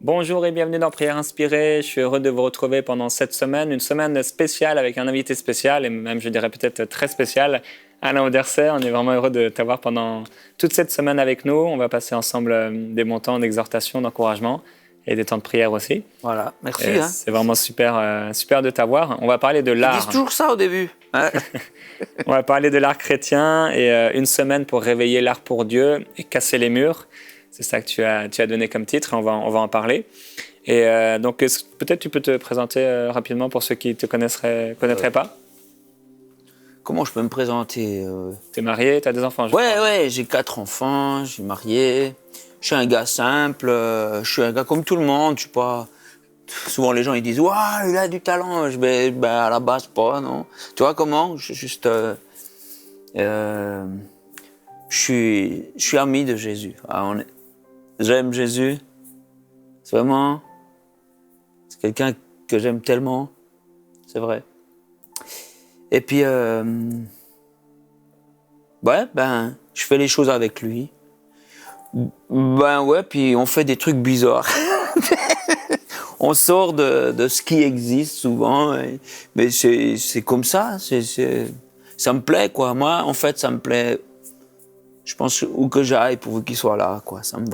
Bonjour et bienvenue dans Prière Inspirée. Je suis heureux de vous retrouver pendant cette semaine, une semaine spéciale avec un invité spécial et même je dirais peut-être très spécial, Alain Auderset. On est vraiment heureux de t'avoir pendant toute cette semaine avec nous. On va passer ensemble des bons temps d'exhortation, d'encouragement et des temps de prière aussi. Voilà, merci. C'est vraiment super, super de t'avoir. On va parler de l'art. Ils disent toujours ça au début. Hein. On va parler de l'art chrétien et une semaine pour réveiller l'art pour Dieu et casser les murs. C'est ça que tu as donné comme titre et on va en parler. Et donc, peut-être tu peux te présenter rapidement pour ceux qui ne te connaîtraient pas. Comment je peux me présenter Tu es marié, tu as des enfants? Ouais, j'ai 4 enfants, je suis marié. Je suis un gars simple, je suis un gars comme tout le monde. Je suis pas... Souvent les gens ils disent « Waouh, il a du talent ». À la base, pas, non. Tu vois comment? Je suis juste... je suis ami de Jésus. J'aime Jésus. C'est quelqu'un que j'aime tellement. C'est vrai. Et puis, je fais les choses avec lui. Puis on fait des trucs bizarres. On sort de ce qui existe souvent. Mais c'est comme ça. Ça me plaît, quoi. Moi, en fait, ça me plaît. Je pense où que j'aille pour qu'il soit là, quoi. Ça me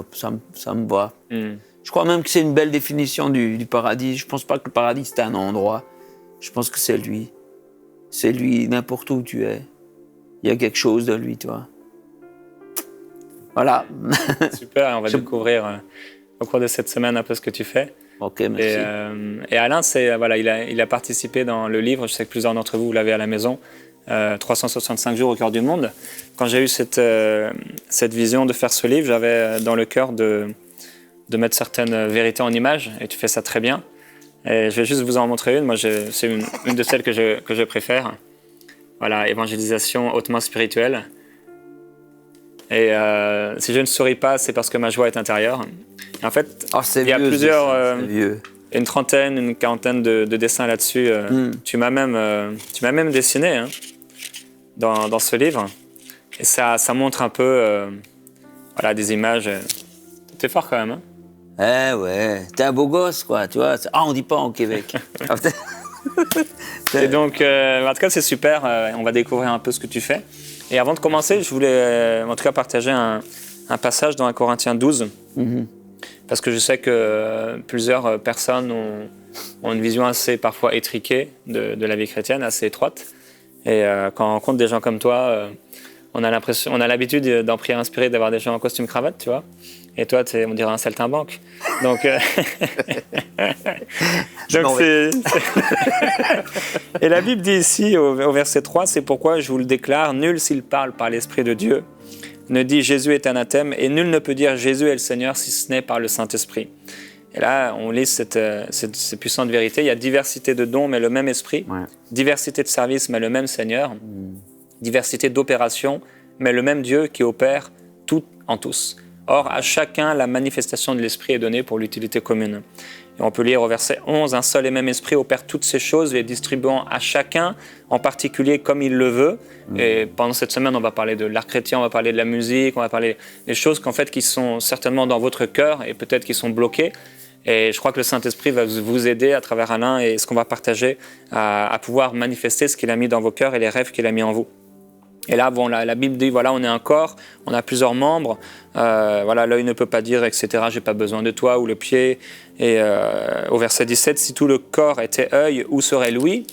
va. Je crois même que c'est une belle définition du paradis. Je pense pas que le paradis, c'est un endroit. Je pense que c'est lui. C'est lui, n'importe où tu es. Il y a quelque chose de lui, tu vois. Voilà. Super, on va découvrir au cours de cette semaine un peu ce que tu fais. Ok, merci. Et Alain, il a participé dans le livre, je sais que plusieurs d'entre vous l'avez à la maison, 365 jours au cœur du monde. Quand j'ai eu cette vision de faire ce livre, j'avais dans le cœur de mettre certaines vérités en images, et tu fais ça très bien. Et je vais juste vous en montrer une. Moi, c'est une de celles que je préfère. Voilà, évangélisation hautement spirituelle. Et si je ne souris pas, c'est parce que ma joie est intérieure. Et en fait, il y a plusieurs, une trentaine, une quarantaine de dessins là-dessus. Tu m'as même dessiné dans ce livre. Et ça montre un peu des images. T'es fort quand même. Ouais, t'es un beau gosse, quoi, tu vois. Ah, on dit pas au Québec. Et donc, en tout cas, c'est super. On va découvrir un peu ce que tu fais. Et avant de commencer, je voulais en tout cas partager un passage dans 1 Corinthiens 12. Parce que je sais que plusieurs personnes ont une vision assez parfois étriquée de la vie chrétienne, assez étroite. Et quand on rencontre des gens comme toi, on a l'habitude dans Prière Inspirée d'avoir des gens en costume cravate, tu vois. Et toi, on dirait un saltimbanque. Donc, Et la Bible dit ici, au verset 3, c'est pourquoi je vous le déclare, nul s'il parle par l'Esprit de Dieu ne dit Jésus est anathème, et nul ne peut dire Jésus est le Seigneur si ce n'est par le Saint-Esprit. Et là, on lit cette puissante vérité. Il y a diversité de dons, mais le même Esprit. Ouais. Diversité de services, mais le même Seigneur. Diversité d'opérations, mais le même Dieu qui opère tout en tous. Or, à chacun, la manifestation de l'Esprit est donnée pour l'utilité commune. Et on peut lire au verset 11, « Un seul et même Esprit opère toutes ces choses, les distribuant à chacun, en particulier comme il le veut. » Et pendant cette semaine, on va parler de l'art chrétien, on va parler de la musique, on va parler des choses qui sont certainement dans votre cœur et peut-être qui sont bloquées. Et je crois que le Saint-Esprit va vous aider à travers Alain et ce qu'on va partager à pouvoir manifester ce qu'il a mis dans vos cœurs et les rêves qu'il a mis en vous. Et là, la Bible dit, voilà, on est un corps, on a plusieurs membres, l'œil ne peut pas dire, etc., j'ai pas besoin de toi, ou le pied. Et au verset 17, si tout le corps était œil, où serait l'ouïe?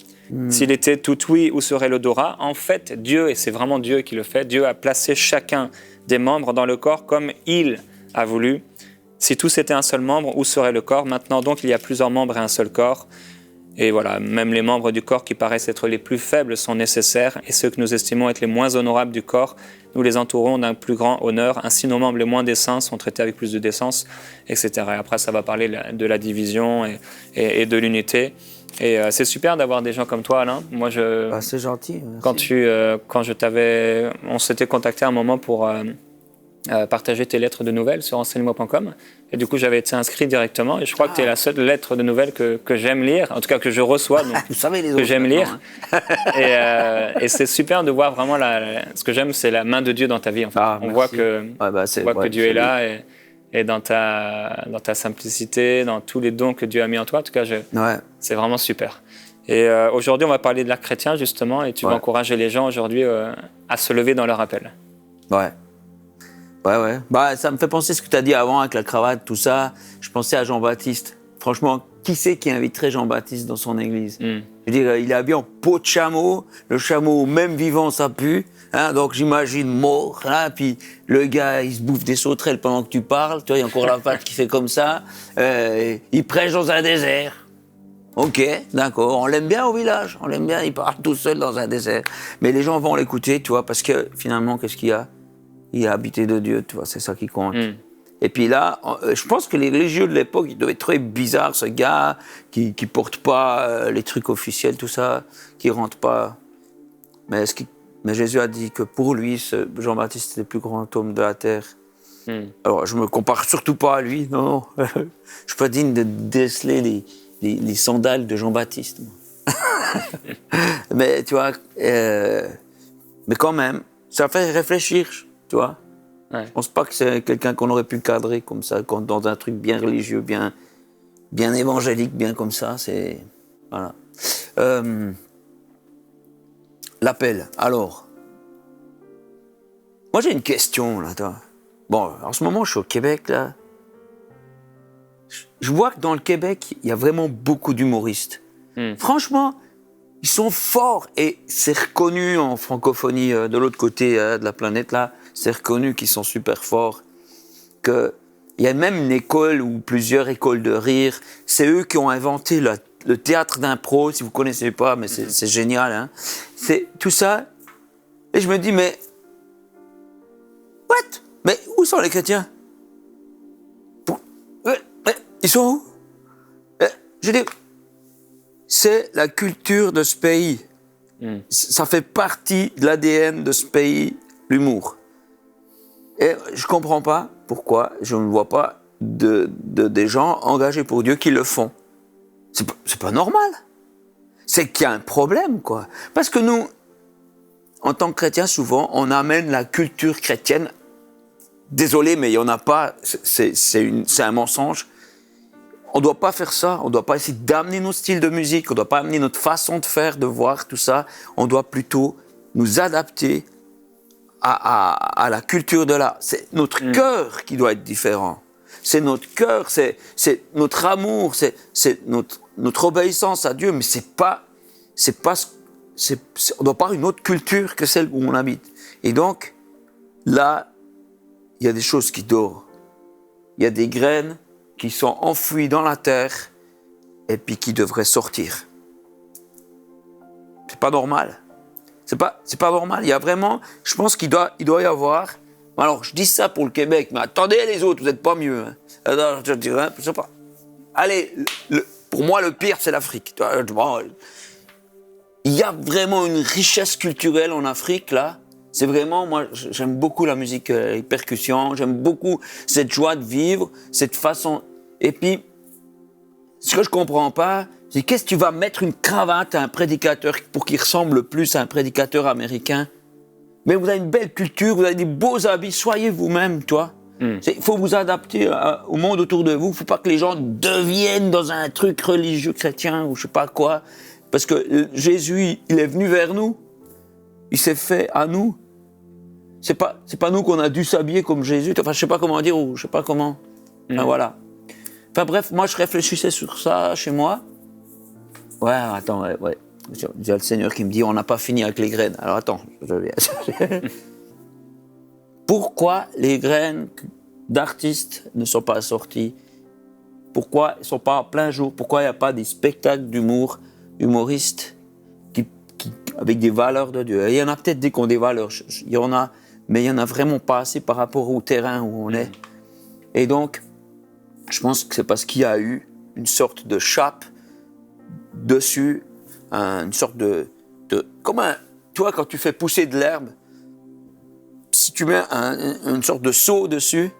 S'il était tout ouïe, où serait l'odorat? En fait, Dieu, et c'est vraiment Dieu qui le fait, Dieu a placé chacun des membres dans le corps comme il a voulu. Si tous étaient un seul membre, où serait le corps? Maintenant donc, il y a plusieurs membres et un seul corps. Et voilà, même les membres du corps qui paraissent être les plus faibles sont nécessaires, et ceux que nous estimons être les moins honorables du corps, nous les entourons d'un plus grand honneur. Ainsi, nos membres les moins décents sont traités avec plus de décence, etc. Et après, ça va parler de la division et de l'unité. Et c'est super d'avoir des gens comme toi, Alain. Moi, c'est gentil. Merci. On s'était contacté à un moment pour partager tes lettres de nouvelles sur enseigne-moi.com. Et du coup, j'avais été inscrit directement. Et je crois que tu es la seule lettre de nouvelles que j'aime lire, en tout cas que je reçois, donc, vous savez, les autres, que j'aime lire. Et c'est super de voir vraiment, ce que j'aime, c'est la main de Dieu dans ta vie. En fait. On voit que Dieu est là. et dans ta simplicité, dans tous les dons que Dieu a mis en toi. En tout cas, c'est vraiment super. Et aujourd'hui, on va parler de l'arc chrétien, justement, et tu vas encourager les gens aujourd'hui à se lever dans leur appel. Ouais. Bah, ça me fait penser à ce que tu as dit avant avec la cravate, tout ça. Je pensais à Jean-Baptiste. Franchement, qui c'est qui inviterait Jean-Baptiste dans son église? Je veux dire, il est habillé en peau de chameau. Le chameau, même vivant, ça pue. Hein, donc j'imagine mort. Hein, puis le gars, il se bouffe des sauterelles pendant que tu parles. Tu vois, il y a encore la patte qui fait comme ça. Il prêche dans un désert. Ok, d'accord. On l'aime bien au village. On l'aime bien. Il parle tout seul dans un désert. Mais les gens vont l'écouter, tu vois, parce que finalement, qu'est-ce qu'il y a? Il a habité de Dieu, tu vois, c'est ça qui compte. Et puis là, je pense que les religieux de l'époque, ils devaient être très bizarres, ce gars qui porte pas les trucs officiels, tout ça, qui rentre pas. Mais Jésus a dit que pour lui, Jean-Baptiste était le plus grand homme de la terre. Alors, je me compare surtout pas à lui, non. Je suis pas digne de déceler les sandales de Jean-Baptiste. Mais tu vois, mais quand même, ça fait réfléchir. Tu vois, je pense pas que c'est quelqu'un qu'on aurait pu cadrer comme ça, dans un truc bien religieux, bien évangélique, bien comme ça. C'est voilà. L'appel. Alors, moi j'ai une question là. Toi. Bon, en ce moment je suis au Québec là. Je vois que dans le Québec il y a vraiment beaucoup d'humoristes. Franchement. Ils sont forts et c'est reconnu en francophonie de l'autre côté de la planète là, c'est reconnu qu'ils sont super forts. Il y a même une école ou plusieurs écoles de rire. C'est eux qui ont inventé le théâtre d'impro, si vous connaissez pas, mais c'est génial. Hein. C'est tout ça. Et je me dis mais what? Mais où sont les chrétiens? Ils sont où? Je dis. C'est la culture de ce pays. Ça fait partie de l'ADN de ce pays, l'humour. Et je ne comprends pas pourquoi je ne vois pas des gens engagés pour Dieu qui le font. C'est pas normal. C'est qu'il y a un problème, quoi. Parce que nous, en tant que chrétiens, souvent, on amène la culture chrétienne. Désolé, mais il n'y en a pas. C'est un mensonge. On ne doit pas faire ça, on ne doit pas essayer d'amener nos styles de musique, on ne doit pas amener notre façon de faire, de voir, tout ça. On doit plutôt nous adapter à la culture de là. C'est notre cœur qui doit être différent. C'est notre cœur, c'est notre amour, c'est notre obéissance à Dieu, mais on doit pas avoir une autre culture que celle où on habite. Et donc, là, il y a des choses qui dorment. Il y a des graines qui sont enfouis dans la terre et puis qui devraient sortir. C'est pas normal. C'est pas normal. Il y a vraiment, je pense qu'il doit y avoir. Alors, je dis ça pour le Québec, mais attendez les autres, vous n'êtes pas mieux. Hein. Alors, je dirais, je sais pas. Allez, pour moi, le pire, c'est l'Afrique. Il y a vraiment une richesse culturelle en Afrique, là. C'est vraiment, moi, j'aime beaucoup la musique, les percussions, j'aime beaucoup cette joie de vivre, cette façon. Et puis, ce que je comprends pas, c'est qu'est-ce que tu vas mettre une cravate à un prédicateur pour qu'il ressemble plus à un prédicateur américain? Mais vous avez une belle culture, vous avez des beaux habits, soyez vous-même, toi. Il faut vous adapter au monde autour de vous. Il ne faut pas que les gens deviennent dans un truc religieux chrétien ou je sais pas quoi. Parce que Jésus, il est venu vers nous. Il s'est fait à nous. C'est pas nous qu'on a dû s'habiller comme Jésus. Enfin, je sais pas comment dire ou je sais pas comment. Enfin, voilà. Enfin bref, moi je réfléchissais sur ça chez moi. Ouais, attends, ouais. Il y a le Seigneur qui me dit on n'a pas fini avec les graines. Alors attends, je viens. Pourquoi les graines d'artistes ne sont pas sorties? Pourquoi ils ne sont pas en plein jour? Pourquoi il n'y a pas des spectacles d'humour, humoristes avec des valeurs de Dieu? Il y en a peut-être des qui ont des valeurs, il y en a, mais il n'y en a vraiment pas assez par rapport au terrain où on est. Et donc, je pense que c'est parce qu'il y a eu une sorte de chape dessus, une sorte de comme toi, quand tu fais pousser de l'herbe, si tu mets une sorte de seau dessus,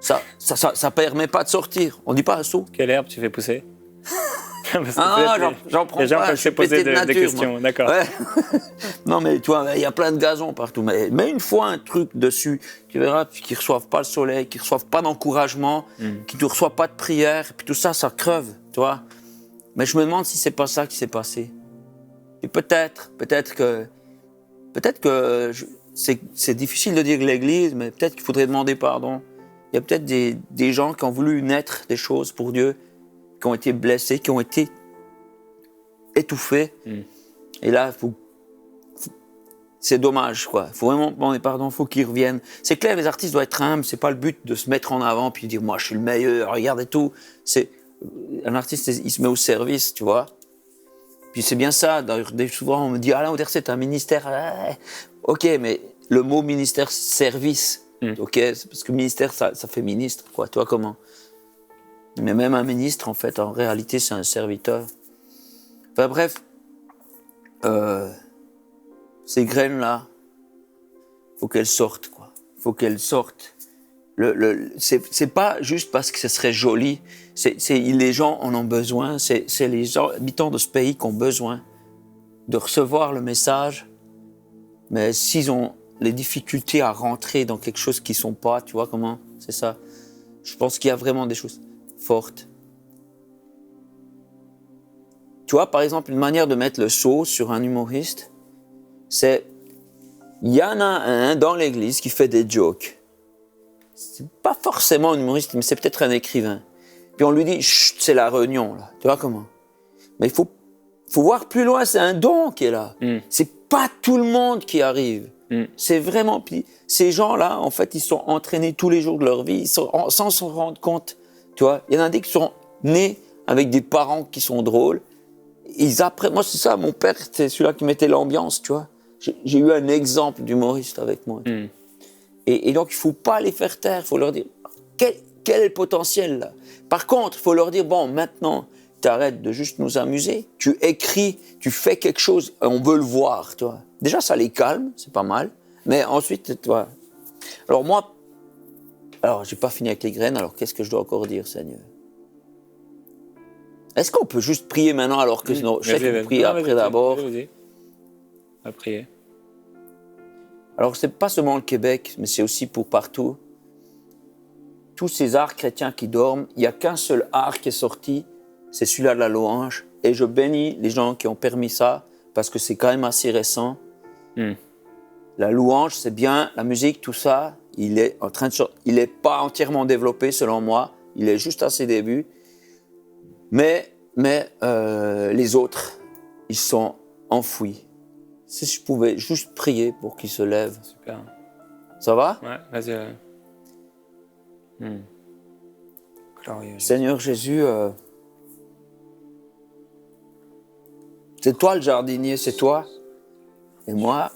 ça permet pas de sortir. On dit pas un seau. Quelle herbe tu fais pousser? Parce que Ah, peut-être j'en prends les gens pas, peuvent je se suis poser pété de des nature, questions. moi. D'accord. Ouais. Non, mais tu vois, il y a plein de gazon partout. Mais une fois un truc dessus, tu verras, puis qu'ils ne reçoivent pas le soleil, qu'ils ne reçoivent pas d'encouragement, qu'ils ne reçoivent pas de prière, et puis tout ça, ça creve, tu vois. Mais je me demande si c'est pas ça qui s'est passé. Et peut-être que c'est difficile de dire l'Église, mais peut-être qu'il faudrait demander pardon. Il y a peut-être des gens qui ont voulu naître des choses pour Dieu, qui ont été blessés, qui ont été étouffés. Et là, c'est dommage, quoi. Il faut vraiment demander pardon, il faut qu'ils reviennent. C'est clair, les artistes doivent être humbles, c'est pas le but de se mettre en avant puis dire moi je suis le meilleur, regardez tout. Un artiste, il se met au service, tu vois. Puis c'est bien ça, d'ailleurs, souvent on me dit Alain Auderset, c'est un ministère. Ok, mais le mot ministère, service, ok, c'est parce que ministère, ça fait ministre, quoi, tu vois comment. Mais même un ministre, en fait, en réalité, c'est un serviteur. Enfin bref, ces graines-là, faut qu'elles sortent, quoi. Faut qu'elles sortent. C'est pas juste parce que ce serait joli. Les gens en ont besoin. C'est les habitants de ce pays qui ont besoin de recevoir le message. Mais s'ils ont les difficultés à rentrer dans quelque chose qui sont pas, tu vois comment, c'est ça. Je pense qu'il y a vraiment des choses fortes. Tu vois, par exemple, une manière de mettre le sceau sur un humoriste, c'est il y en a un dans l'église qui fait des jokes. C'est pas forcément un humoriste, mais c'est peut-être un écrivain. Puis on lui dit, chut, c'est la réunion, là. Tu vois comment? Mais il faut voir plus loin, c'est un don qui est là. C'est pas tout le monde qui arrive. C'est vraiment... Puis ces gens-là, en fait, ils sont entraînés tous les jours de leur vie, sans s'en rendre compte. Tu vois, il y en a des qui sont nés avec des parents qui sont drôles. Ils apprennent... Moi, c'est ça, mon père, c'est celui-là qui mettait l'ambiance, tu vois. J'ai eu un exemple d'humoriste avec moi. Et donc, il ne faut pas les faire taire, il faut leur dire quel est le potentiel là. Par contre, il faut leur dire bon, maintenant, tu arrêtes de juste nous amuser, tu écris, tu fais quelque chose, on veut le voir, tu vois. Déjà, ça les calme, c'est pas mal, mais ensuite, tu vois. Alors, moi, j'ai pas fini avec les graines, alors qu'est-ce que je dois encore dire, Seigneur? Est-ce qu'on peut juste prier maintenant alors que je sais que vous priez après d'abord? Vas-y. On va prier. Alors, c'est pas seulement le Québec, mais c'est aussi pour partout. Tous ces arts chrétiens qui dorment, il n'y a qu'un seul art qui est sorti, c'est celui-là de la louange. Et je bénis les gens qui ont permis ça, parce que c'est quand même assez récent. La louange, c'est bien, la musique, tout ça, il est en train de sortir. Il n'est pas entièrement développé, selon moi. Il est juste à ses débuts. Mais les autres, ils sont enfouis. Si je pouvais juste prier pour qu'ils se lèvent. Super. Ça va? Ouais, vas-y. Glorieux. Seigneur Jésus, c'est toi le jardinier, c'est toi. Et moi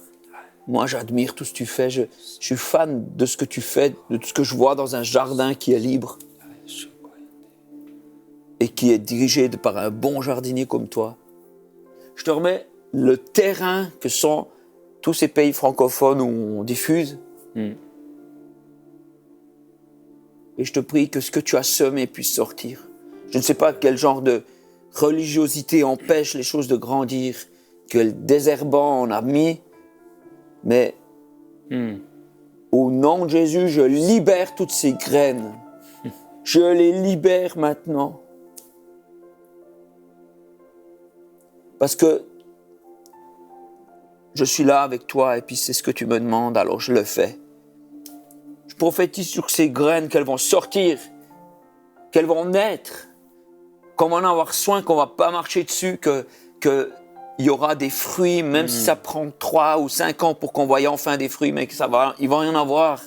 j'admire tout ce que tu fais. Je suis fan de ce que tu fais, de tout ce que je vois dans un jardin qui est libre et qui est dirigé par un bon jardinier comme toi. Je te remets le terrain que sont tous ces pays francophones où on diffuse. Et je te prie que ce que tu as semé puisse sortir. Je ne sais pas quel genre de religiosité empêche les choses de grandir, quel désherbant on a mis, mais au nom de Jésus, je libère toutes ces graines. Je les libère maintenant. Parce que je suis là avec toi et puis c'est ce que tu me demandes, alors je le fais. Je prophétise sur ces graines qu'elles vont sortir, qu'elles vont naître, qu'on va en avoir soin, qu'on ne va pas marcher dessus, qu'il y aura des fruits, même si ça prend 3 ou 5 ans pour qu'on voie enfin des fruits, mais qu'il va y en avoir.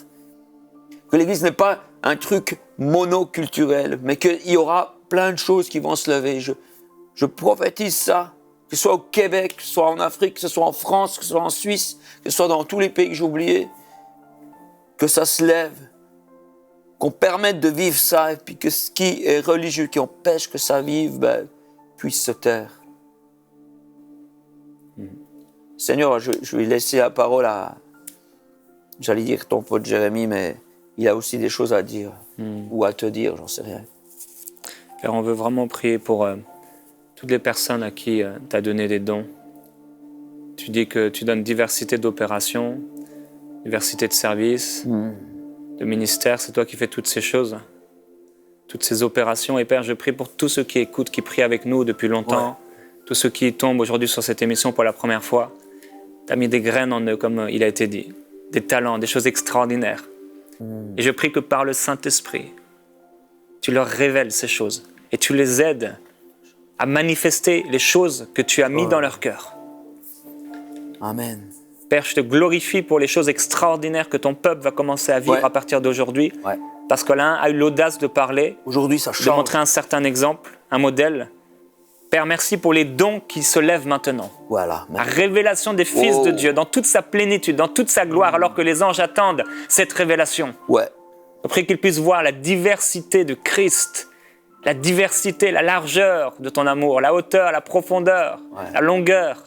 Que l'Église n'est pas un truc monoculturel, mais qu'il y aura plein de choses qui vont se lever. Je prophétise ça, que ce soit au Québec, que ce soit en Afrique, que ce soit en France, que ce soit en Suisse, que ce soit dans tous les pays que j'ai oubliés, que ça se lève, qu'on permette de vivre ça, et puis que ce qui est religieux, qui empêche que ça vive, puisse se taire. Seigneur, je vais laisser la parole à, j'allais dire ton pote Jérémie, mais il a aussi des choses à dire, ou à te dire, j'en sais rien. Père, on veut vraiment prier pour toutes les personnes à qui tu as donné des dons. Tu dis que tu donnes diversité d'opérations, diversité de services, de ministères. C'est toi qui fais toutes ces choses, toutes ces opérations. Et Père, je prie pour tous ceux qui écoutent, qui prient avec nous depuis longtemps, tous ceux qui tombent aujourd'hui sur cette émission pour la première fois. Tu as mis des graines en eux, comme il a été dit, des talents, des choses extraordinaires. Et je prie que par le Saint-Esprit, tu leur révèles ces choses et tu les aides à manifester les choses que tu as mis dans leur cœur. Amen. Père, je te glorifie pour les choses extraordinaires que ton peuple va commencer à vivre à partir d'aujourd'hui. Parce que l'un a eu l'audace de parler, aujourd'hui, ça change. De montrer un certain exemple, un modèle. Père, merci pour les dons qui se lèvent maintenant. Voilà. La révélation des fils de Dieu dans toute sa plénitude, dans toute sa gloire, alors que les anges attendent cette révélation. Je prie qu'ils puissent voir la diversité de Christ, la diversité, la largeur de ton amour, la hauteur, la profondeur, la longueur.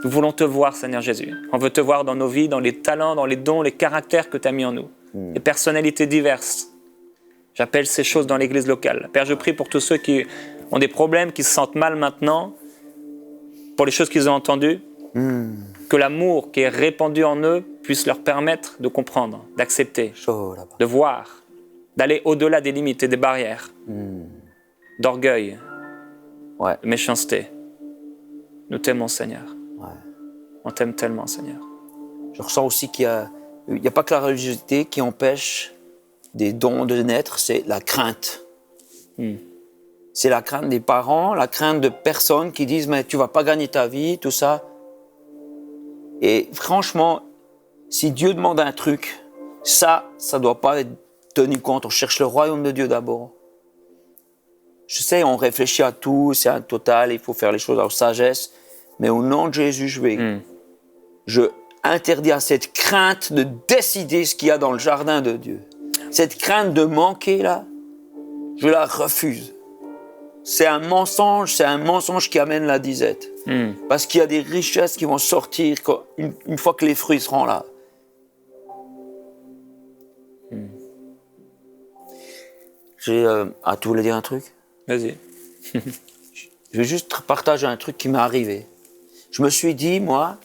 Nous voulons te voir, Seigneur Jésus. On veut te voir dans nos vies, dans les talents, dans les dons, les caractères que tu as mis en nous, les personnalités diverses. J'appelle ces choses dans l'église locale. Père, je prie pour tous ceux qui ont des problèmes, qui se sentent mal maintenant, pour les choses qu'ils ont entendues, que l'amour qui est répandu en eux puisse leur permettre de comprendre, d'accepter, de voir, d'aller au-delà des limites et des barrières, d'orgueil, de méchanceté. Nous t'aimons, Seigneur. On t'aime tellement, Seigneur. Je ressens aussi qu'il n'y a pas que la religiosité qui empêche des dons de naître, c'est la crainte. C'est la crainte des parents, la crainte de personnes qui disent « mais tu vas pas gagner ta vie », tout ça. Et franchement, si Dieu demande un truc, ça doit pas être tenu compte. On cherche le royaume de Dieu d'abord. Je sais, on réfléchit à tout, c'est un total, il faut faire les choses avec sagesse. Mais au nom de Jésus, je interdis à cette crainte de décider ce qu'il y a dans le jardin de Dieu. Cette crainte de manquer là, je la refuse. C'est un mensonge qui amène la disette. Parce qu'il y a des richesses qui vont sortir une fois que les fruits seront là. Tu voulais dire un truc? Vas-y. Je vais juste partager un truc qui m'est arrivé. Je me suis dit, moi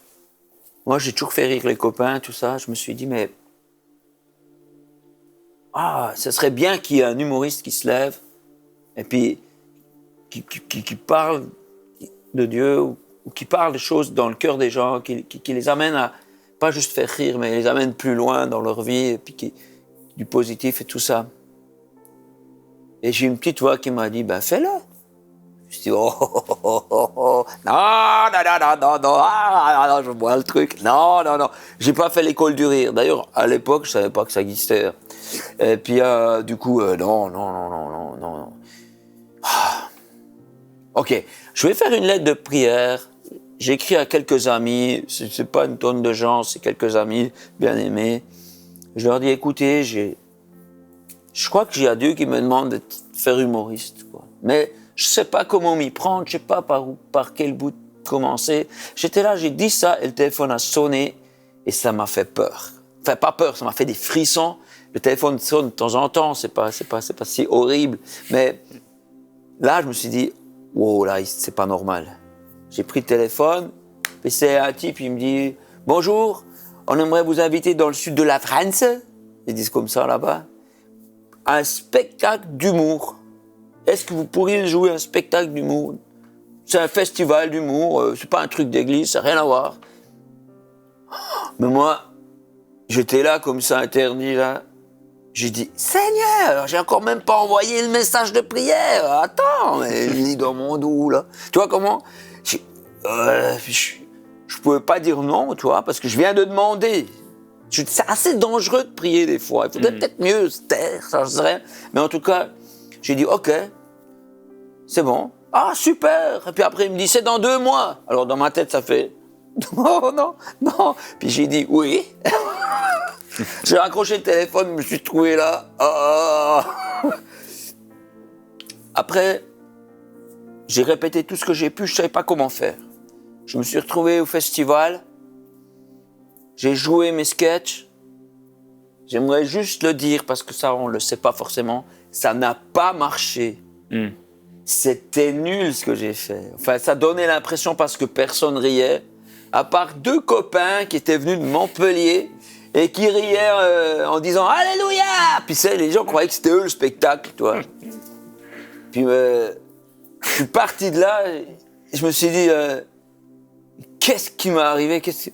j'ai toujours fait rire les copains, tout ça. Je me suis dit, mais ce serait bien qu'il y ait un humoriste qui se lève et puis qui parle de Dieu ou qui parle des choses dans le cœur des gens, qui les amène à pas juste faire rire, mais les amène plus loin dans leur vie et puis du positif et tout ça. Et j'ai une petite voix qui m'a dit, ben fais-le. Je me suis dit, non, je vois le truc. Non. J'ai pas fait l'école du rire. D'ailleurs, à l'époque, je savais pas que ça existait. Et puis, du coup, non. Ok, je vais faire une lettre de prière. J'ai écrit à quelques amis. C'est pas une tonne de gens, c'est quelques amis bien aimés. Je leur dis, écoutez, je crois que j'ai Dieu qui me demande de faire humoriste, quoi. Mais je sais pas comment m'y prendre, je sais pas par quel bout commencer. J'étais là, j'ai dit ça, et le téléphone a sonné, et ça m'a fait peur. Enfin, pas peur, ça m'a fait des frissons. Le téléphone sonne de temps en temps, c'est pas si horrible. Mais là, je me suis dit, wow, là, c'est pas normal. J'ai pris le téléphone, et c'est un type, il me dit, bonjour, on aimerait vous inviter dans le sud de la France, ils disent comme ça là-bas, un spectacle d'humour. Est-ce que vous pourriez jouer un spectacle d'humour? C'est un festival d'humour, c'est pas un truc d'église, ça n'a rien à voir. Mais moi, j'étais là comme ça, interdit là. J'ai dit, Seigneur, j'ai encore même pas envoyé le message de prière. Attends, mais il est dans mon dos là. Tu vois comment? Je pouvais pas dire non, tu vois, parce que je viens de demander. C'est assez dangereux de prier des fois. Il faudrait peut-être mieux se taire, ça je sais rien. Mais en tout cas, j'ai dit, ok, c'est bon. Ah, super. Et puis après, il me dit, c'est dans 2 mois. Alors dans ma tête, ça fait, non. Puis j'ai dit, oui. J'ai raccroché le téléphone, je me suis trouvé là. Après, j'ai répété tout ce que j'ai pu, je ne savais pas comment faire. Je me suis retrouvé au festival, j'ai joué mes sketchs. J'aimerais juste le dire, parce que ça, on ne le sait pas forcément, ça n'a pas marché. c'était nul ce que j'ai fait. Enfin, ça donnait l'impression parce que personne riait, à part 2 copains qui étaient venus de Montpellier et qui riaient en disant « Alléluia !» Puis les gens croyaient que c'était eux le spectacle, tu vois. Puis je suis parti de là, et je me suis dit qu'est-ce qui m'est arrivé? Je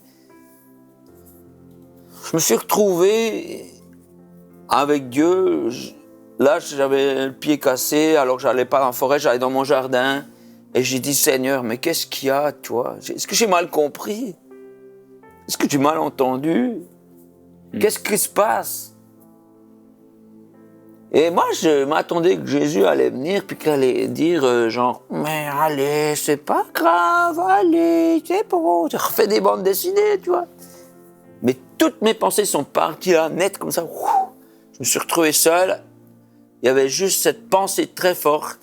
me suis retrouvé avec Dieu. Là, j'avais le pied cassé, alors que j'allais pas en forêt, j'allais dans mon jardin. Et j'ai dit, Seigneur, mais qu'est-ce qu'il y a, toi? Est-ce que j'ai mal compris? Est-ce que j'ai mal entendu? Qu'est-ce qui se passe? Et moi, je m'attendais que Jésus allait venir, puis qu'il allait dire, genre, mais allez, c'est pas grave, allez, c'est bon. J'ai refait des bandes dessinées, tu vois. Mais toutes mes pensées sont parties là, net, comme ça. Je me suis retrouvé seul. Il y avait juste cette pensée très forte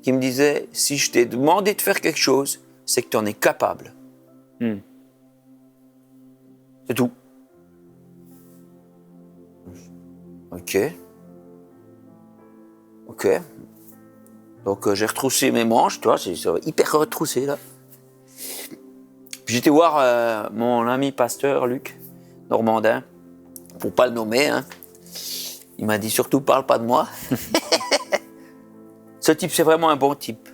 qui me disait, si je t'ai demandé de faire quelque chose, c'est que tu en es capable. C'est tout. Ok. Donc j'ai retroussé mes manches, tu vois, c'est hyper retroussé là. Puis j'étais voir mon ami pasteur Luc Normandin, pour pas le nommer, hein. Il m'a dit surtout parle pas de moi. Ce type, c'est vraiment un bon type.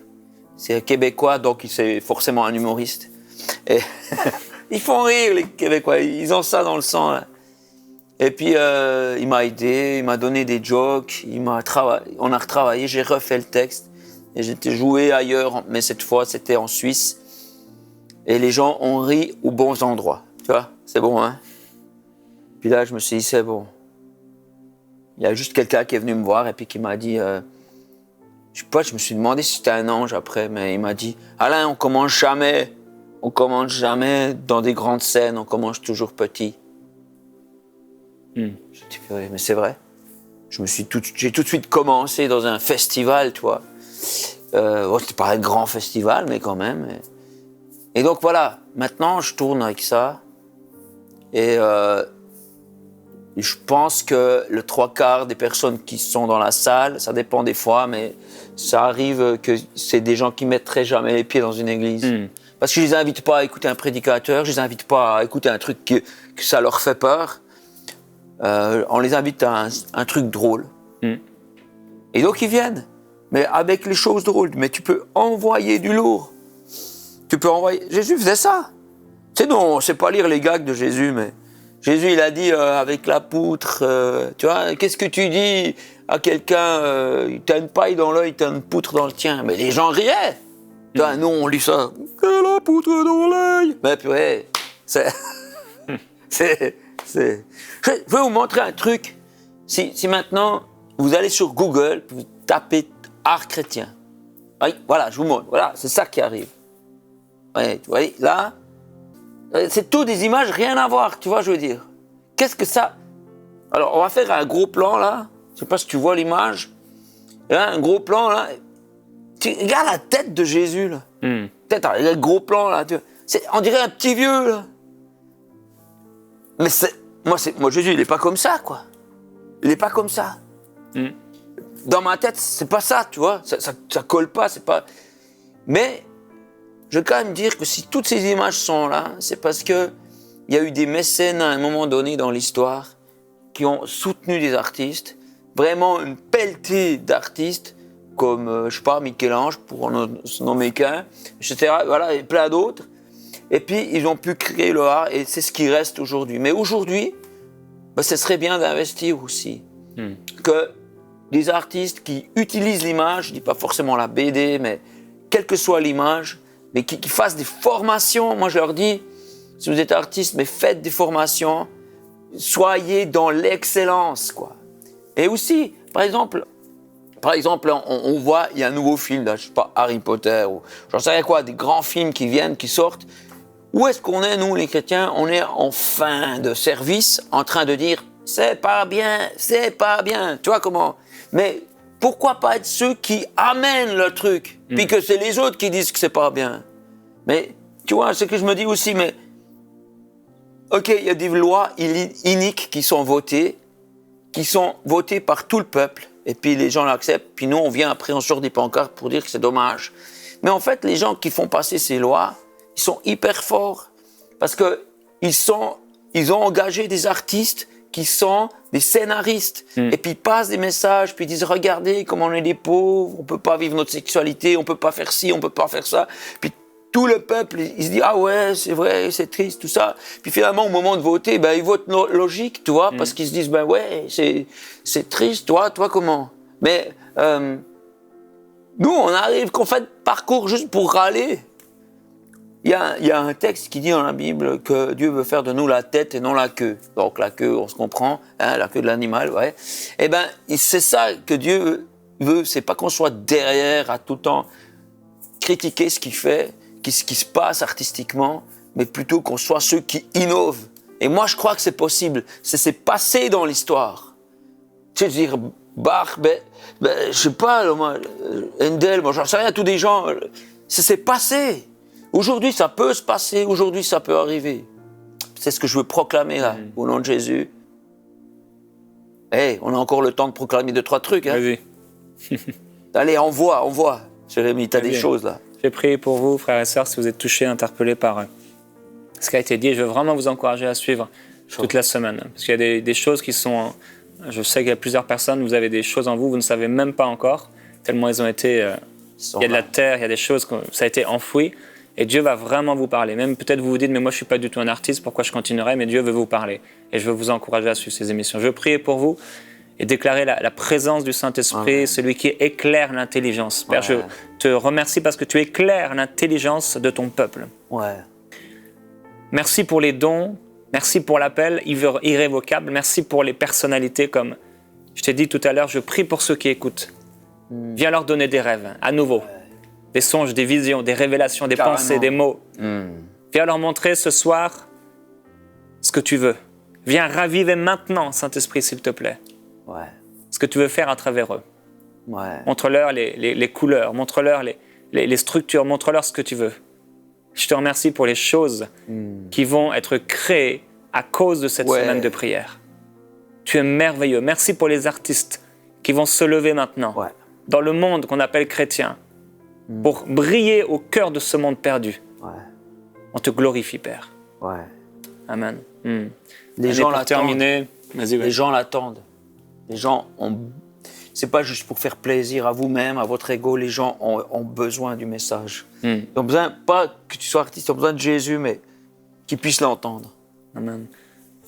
C'est un Québécois, donc c'est forcément un humoriste. Et ils font rire, les Québécois, ils ont ça dans le sang, là. Et puis, il m'a aidé, il m'a donné des jokes, on a retravaillé, j'ai refait le texte. Et j'étais joué ailleurs, mais cette fois, c'était en Suisse. Et les gens ont ri aux bons endroits. Tu vois, c'est bon, hein? Puis là, je me suis dit, c'est bon. Il y a juste quelqu'un qui est venu me voir et puis qui m'a dit... je sais pas, je me suis demandé si c'était un ange après, mais il m'a dit « Alain, on commence jamais dans des grandes scènes, on commence toujours petit. » J'ai dit « Mais c'est vrai. » J'ai tout de suite commencé dans un festival, tu vois. C'était pas un grand festival, mais quand même. Et donc voilà, maintenant je tourne avec ça. Et je pense que le 3/4 des personnes qui sont dans la salle, ça dépend des fois, mais ça arrive que c'est des gens qui mettraient jamais les pieds dans une église. Parce que je les invite pas à écouter un prédicateur, je les invite pas à écouter un truc que ça leur fait peur. On les invite à un truc drôle. Et donc ils viennent, mais avec les choses drôles. Mais tu peux envoyer du lourd. Jésus faisait ça. C'est pas lire les gags de Jésus, mais Jésus, il a dit avec la poutre, tu vois, qu'est-ce que tu dis à quelqu'un, t'as une paille dans l'œil, t'as une poutre dans le tien. Mais les gens riaient. Tu vois, nous, on lit ça. Quelle la poutre dans l'œil. Mais purée, Je vais vous montrer un truc. Si maintenant, vous allez sur Google, vous tapez art chrétien. Oui, voilà, je vous montre. Voilà, c'est ça qui arrive. Ouais, vous voyez, là, c'est tout des images, rien à voir, tu vois, je veux dire. Qu'est-ce que ça... Alors, on va faire un gros plan, là. Je sais pas si tu vois l'image. Là, un gros plan, là. Regarde la tête de Jésus, là. Peut-être, il y a le gros plan, là. On dirait un petit vieux, là. Mais moi, Jésus, il n'est pas comme ça, quoi. Il n'est pas comme ça. Dans ma tête, c'est pas ça, tu vois. Ça colle pas, c'est pas... Mais... je veux quand même dire que si toutes ces images sont là, c'est parce qu'il y a eu des mécènes à un moment donné dans l'histoire qui ont soutenu des artistes, vraiment une pelletée d'artistes, comme, je sais pas, Michel-Ange, pour en nommer qu'un, etc. Voilà, et plein d'autres. Et puis, ils ont pu créer le art, et c'est ce qui reste aujourd'hui. Mais aujourd'hui, ce serait bien d'investir aussi. Que des artistes qui utilisent l'image, je dis pas forcément la BD, mais quelle que soit l'image, mais qui fassent des formations. Moi, je leur dis, si vous êtes artiste, mais faites des formations, soyez dans l'excellence, quoi. Et aussi, par exemple, on voit, il y a un nouveau film, là, je sais pas, Harry Potter, ou j'en sais rien quoi, des grands films qui viennent, qui sortent. Où est-ce qu'on est, nous, les chrétiens? On est en fin de service, en train de dire, c'est pas bien, tu vois comment? Mais pourquoi pas être ceux qui amènent le truc, puis que c'est les autres qui disent que c'est pas bien? Mais, tu vois, ce que je me dis aussi, mais... ok, il y a des lois iniques qui sont votées par tout le peuple, et puis les gens l'acceptent, puis nous, on vient après, on sort des pancartes pour dire que c'est dommage. Mais en fait, les gens qui font passer ces lois, ils sont hyper forts, parce qu'ils ont engagé des artistes qui sont des scénaristes, et puis ils passent des messages, puis ils disent « Regardez comment on est des pauvres, on peut pas vivre notre sexualité, on peut pas faire ci, on peut pas faire ça. » Puis tout le peuple, il se dit « Ah ouais, c'est vrai, c'est triste, tout ça. » Puis finalement, au moment de voter, ils votent logique, tu vois, parce qu'ils se disent « Ben ouais, c'est triste, toi comment ?» Mais nous, on arrive qu'on fait parcours juste pour râler. Il y a un texte qui dit dans la Bible que Dieu veut faire de nous la tête et non la queue. Donc la queue, on se comprend, hein, la queue de l'animal, ouais. Eh ben, c'est ça que Dieu veut, c'est pas qu'on soit derrière à tout le temps critiquer ce qu'il fait, ce qui se passe artistiquement, mais plutôt qu'on soit ceux qui innovent. Et moi, je crois que c'est possible. C'est passé dans l'histoire. Tu sais, dire Bach, je sais pas, moi, Handel, moi, j'en sais rien, tous des gens, c'est passé. Aujourd'hui, ça peut se passer, aujourd'hui, ça peut arriver. C'est ce que je veux proclamer là, au nom de Jésus. Hey, on a encore le temps de proclamer 2-3 trucs. Hein. Vas-y. Allez, envoie. Jérémy, tu as des choses là. J'ai prié pour vous, frères et sœurs, si vous êtes touchés, interpellés par ce qui a été dit. Je veux vraiment vous encourager à suivre toute la semaine. Parce qu'il y a des choses qui sont... Je sais qu'il y a plusieurs personnes, vous avez des choses en vous, vous ne savez même pas encore, tellement ils ont été... il y a de la terre, il y a des choses, ça a été enfoui. Et Dieu va vraiment vous parler. Même peut-être vous vous dites, mais moi je ne suis pas du tout un artiste, pourquoi je continuerai? Mais Dieu veut vous parler. Et je veux vous encourager à suivre ces émissions. Je veux prier pour vous et déclarer la présence du Saint-Esprit, celui qui éclaire l'intelligence. Père, je te remercie parce que tu éclaires l'intelligence de ton peuple. Ouais. Merci pour les dons, merci pour l'appel irrévocable, merci pour les personnalités comme je t'ai dit tout à l'heure, je prie pour ceux qui écoutent. Viens leur donner des rêves, à nouveau. Des songes, des visions, des révélations, des pensées, des mots. Viens leur montrer ce soir ce que tu veux. Viens raviver maintenant, Saint-Esprit, s'il te plaît. Ouais. Ce que tu veux faire à travers eux. Ouais. Montre-leur les couleurs, montre-leur les structures, montre-leur ce que tu veux. Je te remercie pour les choses qui vont être créées à cause de cette semaine de prière. Tu es merveilleux. Merci pour les artistes qui vont se lever maintenant dans le monde qu'on appelle chrétien. Pour briller au cœur de ce monde perdu. Ouais. On te glorifie, Père. Ouais. Amen. Les gens l'attendent. Les gens l'attendent. Les gens ont... C'est pas juste pour faire plaisir à vous-même, à votre ego. Les gens ont besoin du message. Ils ont besoin, pas que tu sois artiste, ils ont besoin de Jésus, mais qu'ils puissent l'entendre. Amen.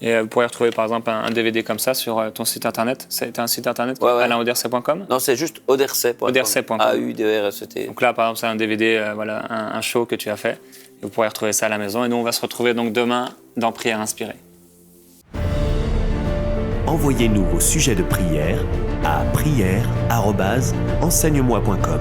Et vous pourrez retrouver par exemple un DVD comme ça sur ton site internet. C'est un site internet, alainauderset.com? Non, c'est juste auderset.com. Auderset.com. A-U-D-E-R-S-E-T. Donc là, par exemple, c'est un DVD, un show que tu as fait. Et vous pourrez retrouver ça à la maison. Et nous, on va se retrouver donc demain dans Prière Inspirée. Envoyez-nous vos sujets de prière à prière@enseigne-moi.com.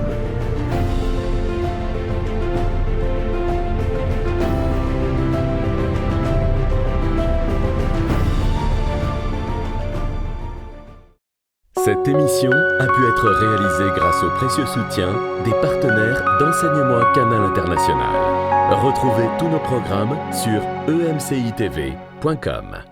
Cette émission a pu être réalisée grâce au précieux soutien des partenaires d'Enseigne-moi Canal International. Retrouvez tous nos programmes sur emcitv.com.